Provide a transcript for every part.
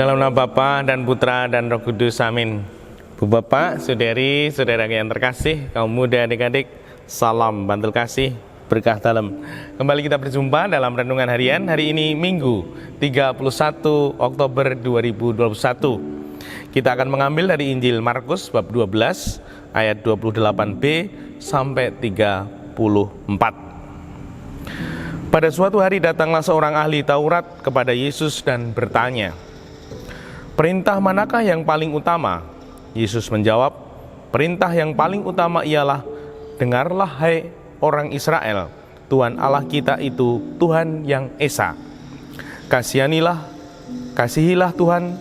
Dalam nama Bapa dan Putra dan Roh Kudus, amin. Bu Bapak, saudari, saudara yang terkasih, kaum muda, adik-adik, salam bantul kasih, berkah dalam. Kembali kita berjumpa dalam renungan harian hari ini Minggu 31 Oktober 2021. Kita akan mengambil dari Injil Markus bab 12 ayat 28b sampai 34. Pada suatu hari datanglah seorang ahli Taurat kepada Yesus dan bertanya, "Perintah manakah yang paling utama?" Yesus menjawab, "Perintah yang paling utama ialah, dengarlah hai orang Israel, Tuhan Allah kita itu Tuhan yang Esa. Kasihilah Tuhan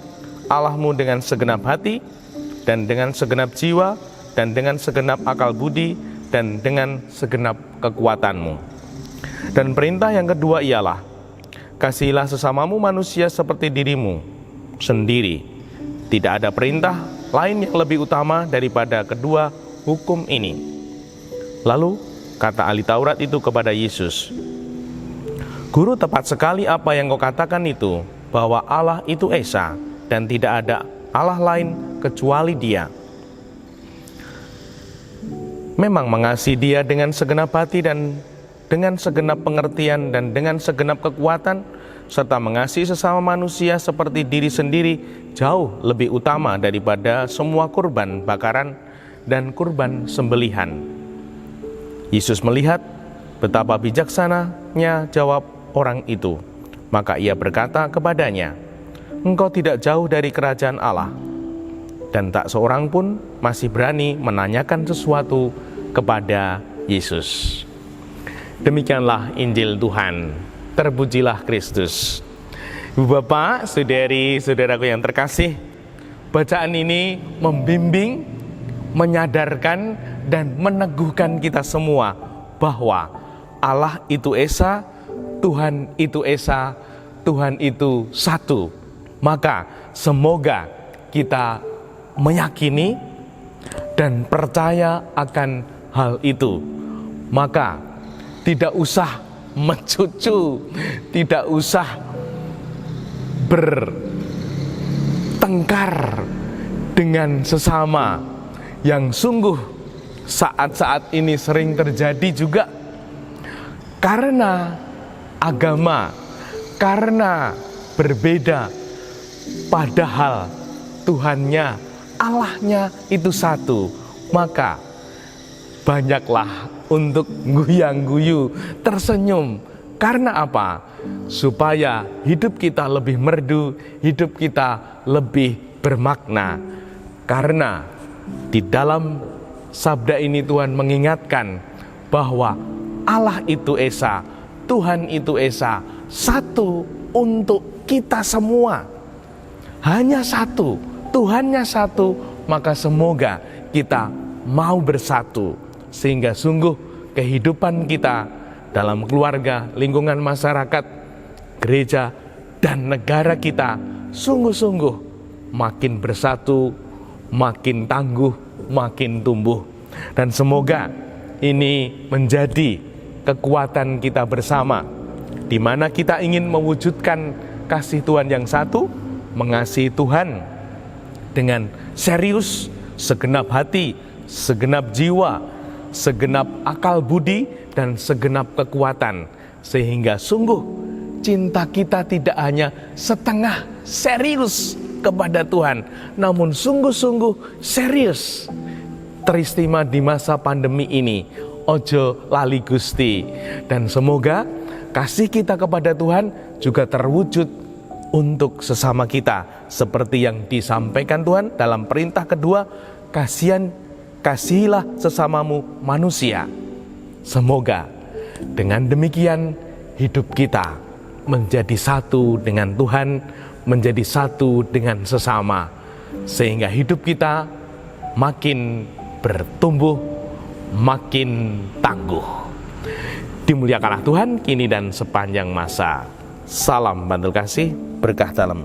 Allahmu dengan segenap hati, dan dengan segenap jiwa, dan dengan segenap akal budi, dan dengan segenap kekuatanmu. Dan perintah yang kedua ialah, kasihilah sesamamu manusia seperti dirimu sendiri. Tidak ada perintah lain yang lebih utama daripada kedua hukum ini." Lalu kata ahli Taurat itu kepada Yesus, "Guru, tepat sekali apa yang kau katakan itu, bahwa Allah itu Esa, dan tidak ada Allah lain kecuali Dia. Memang mengasihi Dia dengan segenap hati dan dengan segenap pengertian dan dengan segenap kekuatan, serta mengasihi sesama manusia seperti diri sendiri jauh lebih utama daripada semua kurban bakaran dan kurban sembelihan." Yesus melihat betapa bijaksananya jawab orang itu, maka ia berkata kepadanya, "Engkau tidak jauh dari kerajaan Allah." Dan tak seorang pun masih berani menanyakan sesuatu kepada Yesus. Demikianlah Injil Tuhan. Terpujilah Kristus. Ibu Bapak, saudari, saudaraku yang terkasih, bacaan ini membimbing, menyadarkan, dan meneguhkan kita semua bahwa Allah itu Esa, Tuhan itu Esa, Tuhan itu satu. Maka semoga kita meyakini dan percaya akan hal itu. Maka tidak usah mencucu, tidak usah bertengkar dengan sesama, yang sungguh saat-saat ini sering terjadi juga karena agama, karena berbeda, padahal Tuhannya, Allahnya itu satu. Maka banyaklah untuk guyang-guyu, tersenyum. Karena apa? Supaya hidup kita lebih merdu, hidup kita lebih bermakna. Karena di dalam sabda ini Tuhan mengingatkan bahwa Allah itu Esa, Tuhan itu Esa, satu untuk kita semua. Hanya satu, Tuhannya satu, maka semoga kita mau bersatu. Sehingga sungguh kehidupan kita dalam keluarga, lingkungan masyarakat, gereja, dan negara kita sungguh-sungguh makin bersatu, makin tangguh, makin tumbuh. Dan semoga ini menjadi kekuatan kita bersama, di mana kita ingin mewujudkan kasih Tuhan yang satu, mengasihi Tuhan dengan serius, segenap hati, segenap jiwa, segenap akal budi, dan segenap kekuatan, sehingga sungguh cinta kita tidak hanya setengah serius kepada Tuhan, namun sungguh-sungguh serius. Teristimewa di masa pandemi ini, ojo lali Gusti. Dan semoga kasih kita kepada Tuhan juga terwujud untuk sesama kita, seperti yang disampaikan Tuhan dalam perintah kedua, kasihilah sesamamu manusia. Semoga dengan demikian hidup kita menjadi satu dengan Tuhan, menjadi satu dengan sesama, sehingga hidup kita makin bertumbuh, makin tangguh. Dimuliakanlah Tuhan kini dan sepanjang masa. Salam bantul kasih, berkah dalam.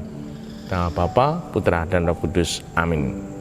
Nama Bapa, Putra, dan Roh Kudus. Amin.